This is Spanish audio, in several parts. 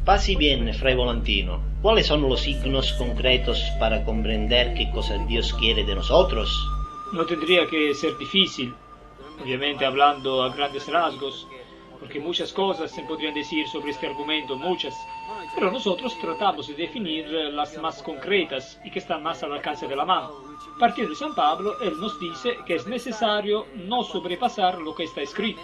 Paz y bien, Fray Volantino. ¿Cuáles son los signos concretos para comprender qué cosa Dios quiere de nosotros? No tendría que ser difícil, obviamente hablando a grandes rasgos, porque muchas cosas se podrían decir sobre este argumento, muchas, pero nosotros tratamos de definir las más concretas y que están más al alcance de la mano. Partiendo de San Pablo, él nos dice que es necesario no sobrepasar lo que está escrito.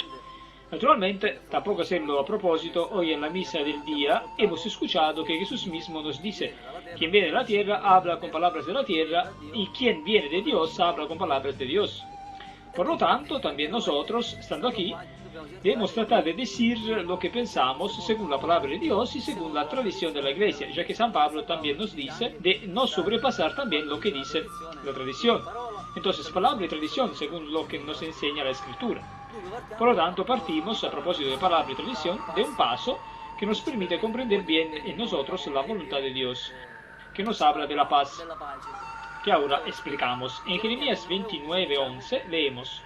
Naturalmente, tampoco hacerlo a propósito, hoy en la misa del día hemos escuchado que Jesús mismo nos dice: quien viene de la tierra habla con palabras de la tierra, y quien viene de Dios habla con palabras de Dios. Por lo tanto, también nosotros, estando aquí, debemos tratar de decir lo que pensamos según la palabra de Dios y según la tradición de la Iglesia, ya que San Pablo también nos dice de no sobrepasar también lo que dice la tradición. Entonces, palabra y tradición según lo que nos enseña la Escritura. Por lo tanto, partimos, a propósito de palabra y tradición, de un paso que nos permite comprender bien en nosotros la voluntad de Dios, que nos habla de la paz, que ahora explicamos. En Jeremías 29:11 leemos: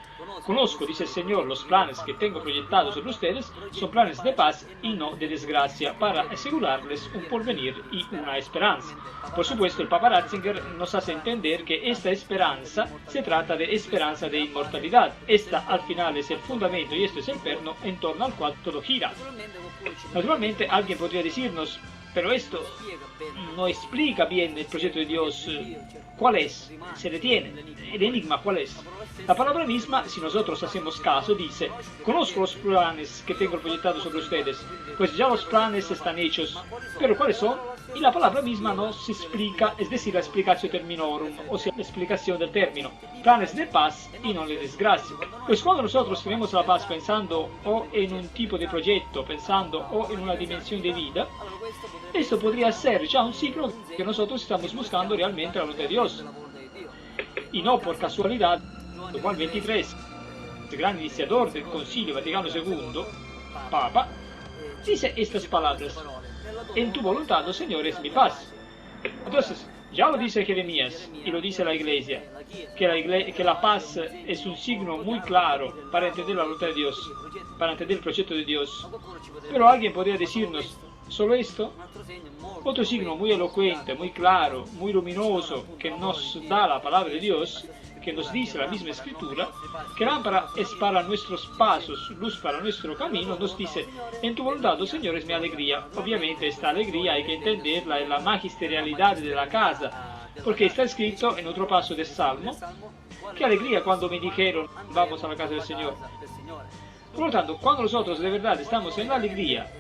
Conozco, dice el Señor, los planes que tengo proyectados sobre ustedes, son planes de paz y no de desgracia, para asegurarles un porvenir y una esperanza. Por supuesto, el Papa Ratzinger nos hace entender que esta esperanza se trata de esperanza de inmortalidad. Esta al final es el fundamento y esto es el perno en torno al cual todo gira. Naturalmente, alguien podría decirnos: pero esto no explica bien el proyecto de Dios. ¿Cuál es? Se detiene. ¿El enigma cuál es? La palabra misma, si nosotros hacemos caso, dice: conozco los planes que tengo proyectados sobre ustedes, pues ya los planes están hechos. ¿Pero cuáles son? Y la palabra misma nos explica, es decir, la explicación terminorum, o sea, la explicación del término, planes de paz y no de desgracia. Pues cuando nosotros tenemos la paz pensando o en un tipo de proyecto, pensando o en una dimensión de vida, esto podría ser ya un signo que nosotros estamos buscando realmente la voluntad de Dios. Y no por casualidad, Juan 23, el gran iniciador del Concilio Vaticano II, Papa, dice estas palabras: en tu voluntad, oh Señor, es mi paz. Entonces, ya lo dice Jeremías y lo dice la Iglesia, que la paz es un signo muy claro para entender la voluntad de Dios, para entender el proyecto de Dios. Pero alguien podría decirnos: ¿solo esto? Otro signo muy elocuente, muy claro, muy luminoso que nos da la palabra de Dios, que nos dice la misma Escritura, que lámpara es para nuestros pasos, luz para nuestro camino, nos dice: en tu voluntad, oh Señor, es mi alegría. Obviamente esta alegría hay que entenderla en la magisterialidad de la casa, porque está escrito en otro paso del Salmo: qué alegría cuando me dijeron, vamos a la casa del Señor. Por lo tanto, cuando nosotros de verdad estamos en la alegría,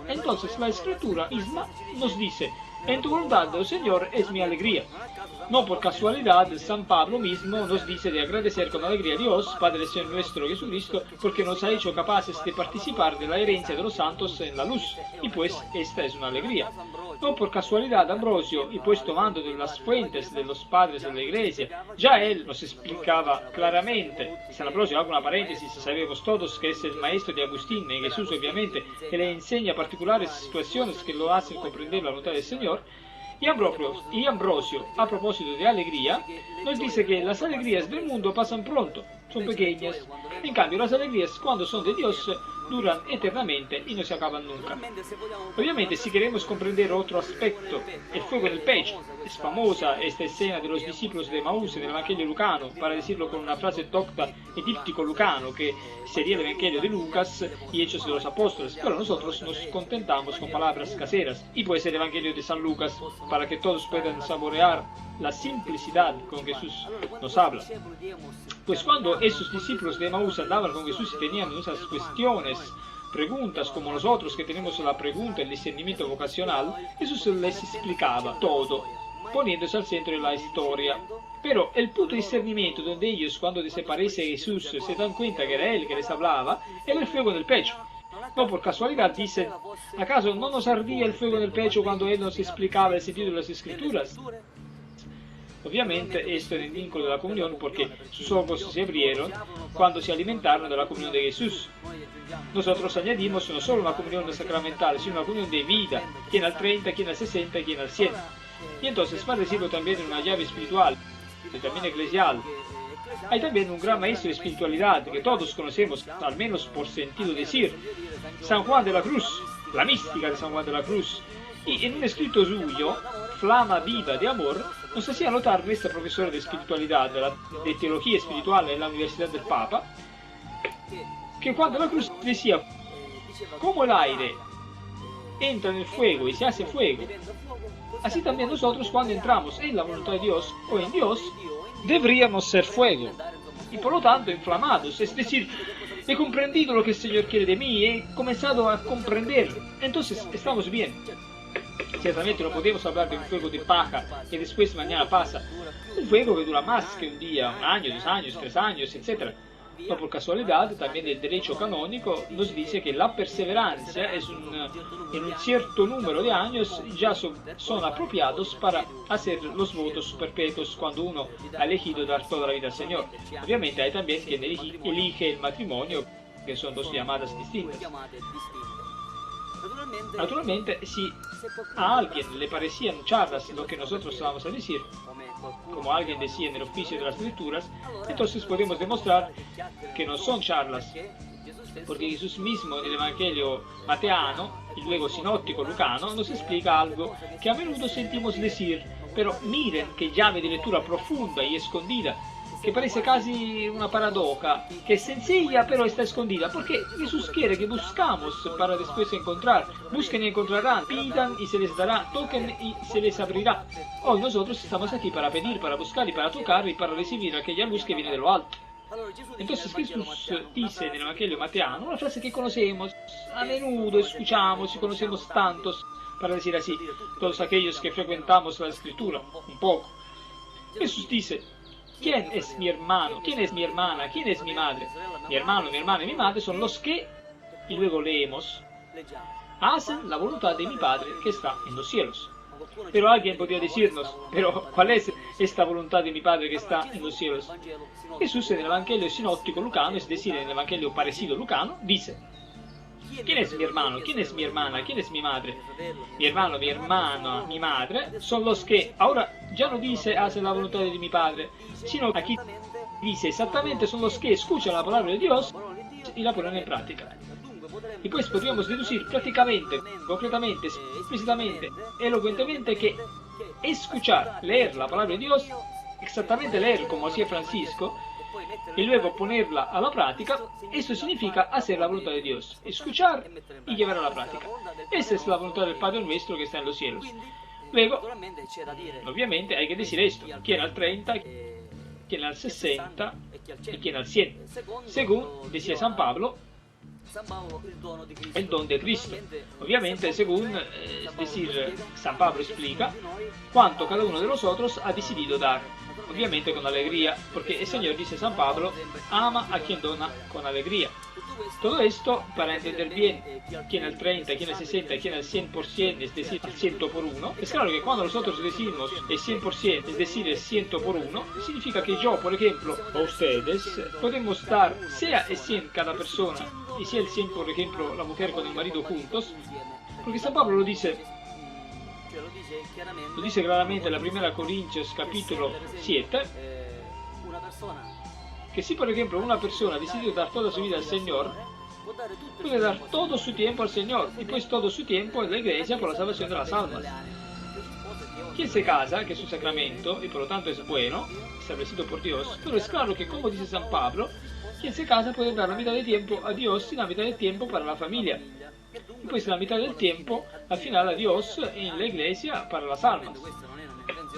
entonces la Escritura misma nos dice: en tu voluntad, oh Señor, es mi alegría. No por casualidad, San Pablo mismo nos dice de agradecer con alegría a Dios, Padre del Señor nuestro Jesucristo, porque nos ha hecho capaces de participar de la herencia de los santos en la luz, y pues esta es una alegría. No por casualidad, Ambrosio, y pues tomando de las fuentes de los padres de la Iglesia, ya él nos explicaba claramente. San Ambrosio, hago una paréntesis, sabemos todos que es el maestro de Agustín, y Jesús obviamente, que le enseña particulares situaciones que lo hacen comprender la voluntad del Señor. Y Ambrosio, a propósito de alegría, nos dice que las alegrías del mundo pasan pronto, son pequeñas. En cambio, las alegrías, cuando son de Dios, duran eternamente y no se acaban nunca. Obviamente, si queremos comprender otro aspecto, el fuego en el pecho, es famosa esta escena de los discípulos de Emaús en el Evangelio lucano, para decirlo con una frase docta y díptico lucano, que sería el Evangelio de Lucas y Hechos de los Apóstoles, pero nosotros nos contentamos con palabras caseras, y puede ser el Evangelio de San Lucas, para que todos puedan saborear la simplicidad con que Jesús nos habla. Pues cuando esos discípulos de Emaús andaban con Jesús y tenían esas cuestiones, preguntas como nosotros que tenemos la pregunta, el discernimiento vocacional, Jesús les explicaba todo, poniéndose al centro de la historia. Pero el punto de discernimiento donde ellos, cuando desaparece Jesús, se dan cuenta que era Él que les hablaba, era el fuego en el pecho. No por casualidad dicen: ¿acaso no nos ardía el fuego en el pecho cuando Él nos explicaba el sentido de las Escrituras? Obviamente esto en el vínculo de la comunión, porque sus ojos se abrieron cuando se alimentaron de la comunión de Jesús. Nosotros añadimos no solo una comunión sacramental, sino una comunión de vida, quien al 30, quien al 60 y quien al 100. Y entonces, para decirlo también en una llave espiritual, y también eclesial, hay también un gran maestro de espiritualidad que todos conocemos, al menos por sentido decir, San Juan de la Cruz, la mística de San Juan de la Cruz. Y en un escrito suyo, Flama Viva de Amor, nos hacía notar este profesor de espiritualidad, de teología espiritual en la Universidad del Papa, que Juan de la Cruz decía, como el aire entra en el fuego y se hace fuego, así también nosotros cuando entramos en la voluntad de Dios o en Dios, deberíamos ser fuego y por lo tanto inflamados, es decir, he comprendido lo que el Señor quiere de mí, he comenzado a comprenderlo, entonces estamos bien. Ciertamente no podemos hablar de un fuego de paja que después mañana pasa, un fuego que dura más que un día, un año, 2 años, 3 años, etc. No por casualidad, también el derecho canónico nos dice que la perseverancia en un cierto número de años ya son apropiados para hacer los votos perpetuos cuando uno ha elegido dar toda la vida al Señor. Obviamente hay también quien elige el matrimonio, que son 2 llamadas distintas. Naturalmente, si a alguien le parecían charlas lo que nosotros vamos a decir, como alguien decía en el oficio de las lecturas, entonces podemos demostrar que no son charlas, porque Jesús mismo en el Evangelio mateano y luego sinóptico lucano nos explica algo que a menudo sentimos decir, pero miren qué llave de lectura profunda y escondida, que parece casi una paradoja, que es sencilla pero está escondida, porque Jesús quiere que buscamos para después encontrar. Busquen y encontrarán, pidan y se les dará, toquen y se les abrirá. Hoy nosotros estamos aquí para pedir, para buscar y para tocar y para recibir aquella luz que viene de lo alto. Entonces Jesús dice en el Evangelio mateano una frase que conocemos, a menudo escuchamos y conocemos tantos, para decir así, todos aquellos que frecuentamos la Escritura, un poco. Jesús dice, ¿quién es mi hermano? ¿Quién es mi hermana? ¿Quién es mi madre? Mi hermano, mi hermana y mi madre son los que, y luego leemos, hacen la voluntad de mi Padre que está en los cielos. Pero alguien podría decirnos, pero ¿cuál es esta voluntad de mi Padre que está en los cielos? Jesús en el Evangelio sinóptico lucano, es decir, en el Evangelio parecido lucano, dice, ¿quién es mi hermano? ¿Quién es mi hermana? ¿Quién es mi madre? Mi hermano, mi hermana, mi madre son los que, ahora ya no dice hacen la voluntad de mi Padre, sino aquí dice exactamente son los que escuchan la palabra de Dios y la ponen en práctica. Y pues podríamos deducir prácticamente, concretamente, explícitamente, elocuentemente que escuchar, leer la palabra de Dios, exactamente leer como hacía Francisco, y luego ponerla a la práctica, esto significa hacer la voluntad de Dios, escuchar y llevar a la práctica. Esa es la voluntad del Padre nuestro que está en los cielos. Luego, obviamente hay que decir esto, quién al 30, quién al 60 y quién al 100, según decía San Pablo, el don de Cristo. Obviamente, según, es decir, San Pablo explica cuánto cada uno de nosotros ha decidido dar. Obviamente con alegría, porque el Señor, dice San Pablo, ama a quien dona con alegría. Todo esto para entender bien quién al 30, quién al 60, quién al 100%, es decir, el 100 por 1. Es claro que cuando nosotros decimos el 100%, es decir, el 100 por 1, significa que yo, por ejemplo, o ustedes, podemos dar sea el 100 cada persona y sea el 100, por ejemplo, la mujer con el marido juntos, porque San Pablo lo dice claramente en la primera Corintios capítulo 7, que si por ejemplo una persona decide dar toda su vida al Señor, puede dar todo su tiempo al Señor, y pues todo su tiempo en la iglesia por la salvación de las almas. Quien se casa, que es un sacramento, y por lo tanto es bueno, establecido por Dios, pero es claro que, como dice San Pablo, quien se casa puede dar la mitad de tiempo a Dios y la mitad de tiempo para la familia. Y pues la mitad del tiempo, al final, a Dios en la iglesia para las almas.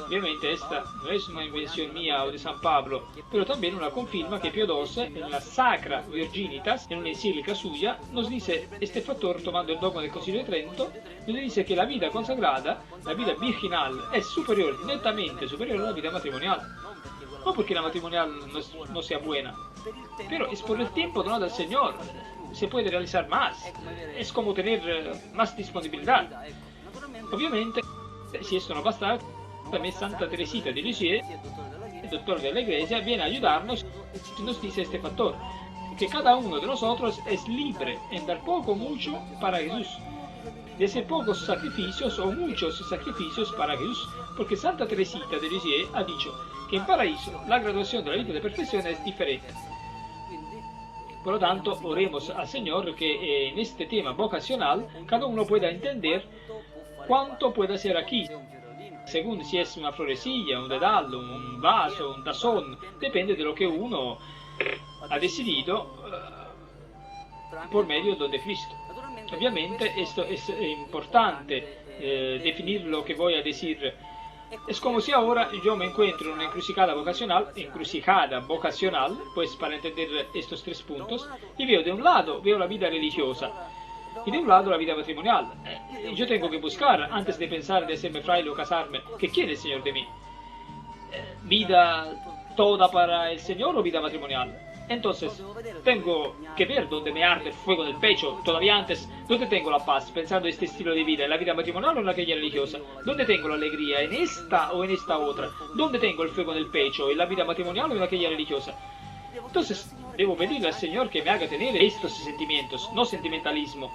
Obviamente esta no es una invención mía o de San Pablo, pero también una confirma que Pío XII, en la Sacra Virginitas, en una encíclica suya, nos dice este factor tomando el dogma del Concilio de Trento, nos dice que la vida consagrada, la vida virginal, es superior, netamente superior a la vida matrimonial. No porque la matrimonial no sea buena, pero es por el tiempo donado al Señor. Se puede realizar más, es como tener más disponibilidad. Obviamente, si esto no basta, también Santa Teresita de Lisieux, el doctor de la Iglesia, viene a ayudarnos y nos dice este factor, que cada uno de nosotros es libre en dar poco o mucho para Jesús, de hacer pocos sacrificios o muchos sacrificios para Jesús, porque Santa Teresita de Lisieux ha dicho que en paraíso la graduación de la vida de perfección es diferente. Por lo tanto, oremos al Señor que en este tema vocacional cada uno pueda entender cuánto puede hacer aquí, según si es una florecilla, un dedalo, un vaso, un tazón, depende de lo que uno ha decidido por medio del don de Cristo. Obviamente esto es importante, definir lo que voy a decir. Es como si ahora yo me encuentro en una encrucijada vocacional, pues para entender estos 3 puntos, y veo de un lado, veo la vida religiosa, y de un lado la vida matrimonial. Yo tengo que buscar, antes de pensar de hacerme fraile o casarme, ¿qué quiere el Señor de mí? ¿Vida toda para el Señor o vida matrimonial? Entonces, tengo que ver dónde me arde el fuego del pecho, todavía antes, dónde tengo la paz, pensando en este estilo de vida, en la vida matrimonial o en aquella religiosa, dónde tengo la alegría, en esta o en esta otra, dónde tengo el fuego del pecho, en la vida matrimonial o en aquella religiosa. Entonces, debo pedirle al Señor que me haga tener estos sentimientos, no sentimentalismo,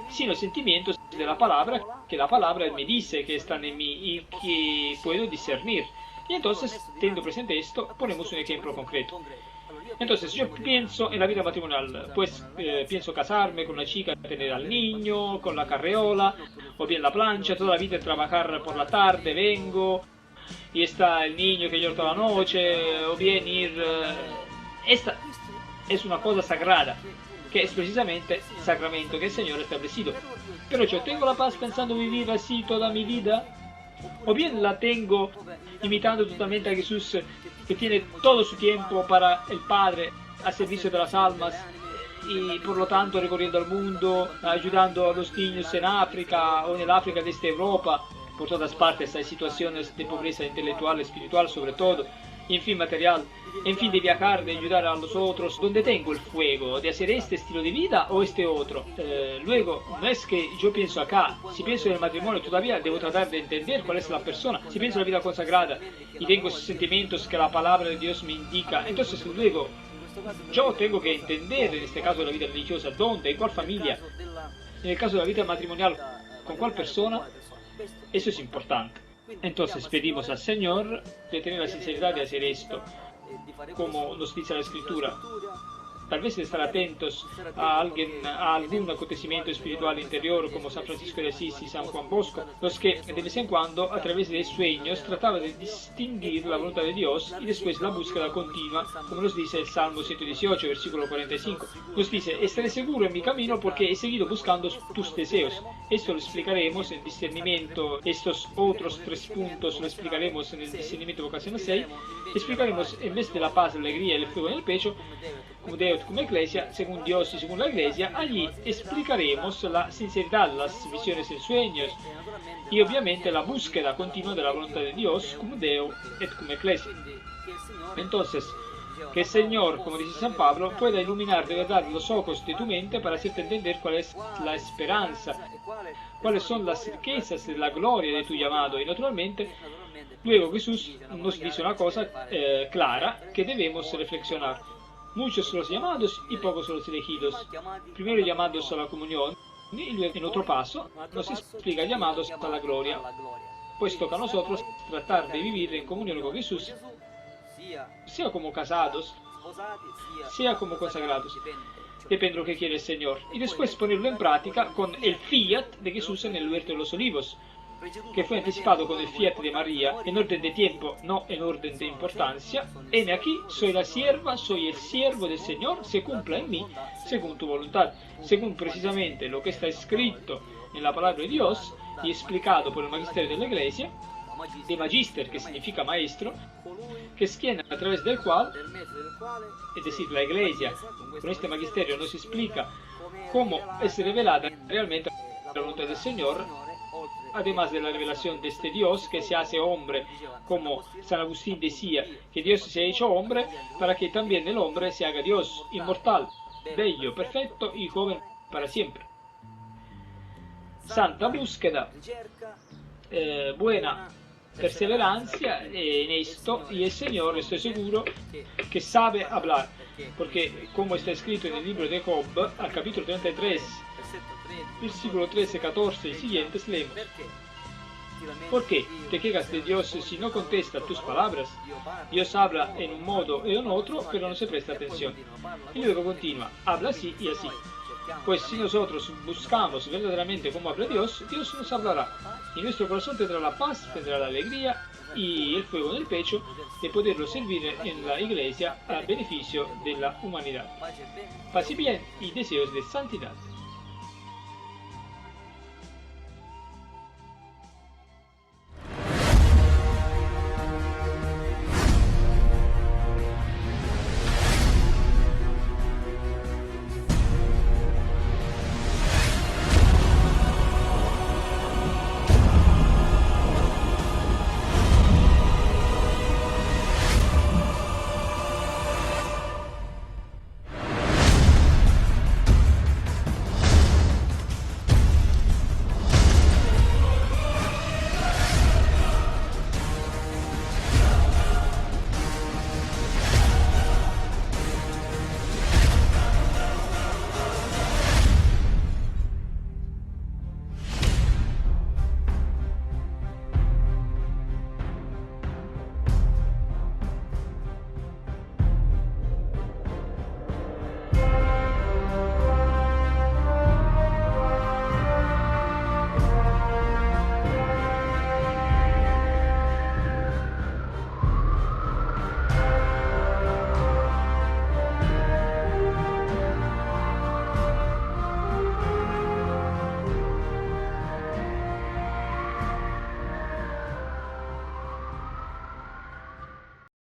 sino sentimientos de la palabra, que la palabra me dice que están en mí y que puedo discernir. Y entonces, teniendo presente esto, ponemos un ejemplo concreto. Entonces yo pienso en la vida matrimonial, pues pienso casarme con una chica, tener al niño, con la carreola, o bien la plancha, toda la vida trabajar por la tarde, vengo, y está el niño que llora toda la noche, o bien ir... Esta es una cosa sagrada, que es precisamente el sacramento que el Señor ha establecido. Pero yo tengo la paz pensando vivir así toda mi vida, o bien la tengo imitando totalmente a Jesús, que tiene todo su tiempo para el Padre, al servicio de las almas, y por lo tanto recorriendo el mundo, ayudando a los niños en África o en el África de esta Europa. Por todas partes hay situaciones de pobreza intelectual, espiritual sobre todo, y en fin material, en fin de viajar, de ayudar a los otros. ¿Dónde tengo el fuego? ¿De hacer este estilo de vida o este otro? Luego, no es que yo pienso acá, si pienso en el matrimonio todavía debo tratar de entender cuál es la persona. Si pienso en la vida consagrada y tengo esos sentimientos que la palabra de Dios me indica, entonces luego yo tengo que entender, en este caso de la vida religiosa, dónde, en cuál familia, en el caso de la vida matrimonial, con cuál persona. Eso es importante. Entonces pedimos al Señor de tener la sinceridad de hacer esto, como nos dice la Escritura. Tal vez de estar atentos a algún acontecimiento espiritual interior, como San Francisco de Asís y San Juan Bosco, los que de vez en cuando, a través de sueños, trataban de distinguir la voluntad de Dios y después la búsqueda continua, como nos dice el Salmo 118, versículo 45. Nos dice: estaré seguro en mi camino porque he seguido buscando tus deseos. Esto lo explicaremos en discernimiento. Estos otros 3 puntos lo explicaremos en el discernimiento vocacional 6. Explicaremos, en vez de la paz, la alegría y el fuego en el pecho, como Deo, como Iglesia, según Dios y según la Iglesia, allí explicaremos la sinceridad, las visiones en sueños y obviamente la búsqueda continua de la voluntad de Dios, como Deo et como Iglesia. Entonces, que el Señor, como dice San Pablo, pueda iluminar de verdad los ojos de tu mente para hacerte entender cuál es la esperanza, cuáles son las riquezas de la gloria de tu llamado. Y naturalmente, luego Jesús nos dice una cosa clara que debemos reflexionar. Muchos son los llamados y pocos son los elegidos. Primero llamados a la comunión y luego en otro paso nos explica llamados a la gloria. Pues toca a nosotros tratar de vivir en comunión con Jesús, sea como casados, sea como consagrados. Depende de lo que quiere el Señor. Y después ponerlo en práctica con el fiat de Jesús en el huerto de los olivos, que fue anticipado con el fiat de María, en orden de tiempo, no en orden de importancia. Heme aquí, soy la sierva, soy el siervo del Señor, se cumpla en mí, según tu voluntad, según precisamente lo que está escrito en la palabra de Dios y explicado por el magisterio de la Iglesia, de magister, que significa maestro, que es quien a través del cual, es decir, la Iglesia, con este magisterio nos explica cómo es revelada realmente la voluntad del Señor, además de la revelación de este Dios que se hace hombre, como San Agustín decía, que Dios se ha hecho hombre para que también el hombre se haga Dios, inmortal, bello, perfecto y joven para siempre. Santa búsqueda, buena perseverancia en esto, y el Señor, estoy seguro, que sabe hablar, porque como está escrito en el libro de Job, al capítulo 33, versículo 13, 14 y siguientes, leemos: ¿Por qué? ¿Te quejas de Dios si no contesta tus palabras? Dios habla en un modo y en otro, pero no se presta atención. Y luego continúa, habla así y así. Pues si nosotros buscamos verdaderamente cómo habla Dios, Dios nos hablará. Y nuestro corazón tendrá la paz, tendrá la alegría y el fuego en el pecho de poderlo servir en la iglesia al beneficio de la humanidad. Paz y bien y deseos de santidad.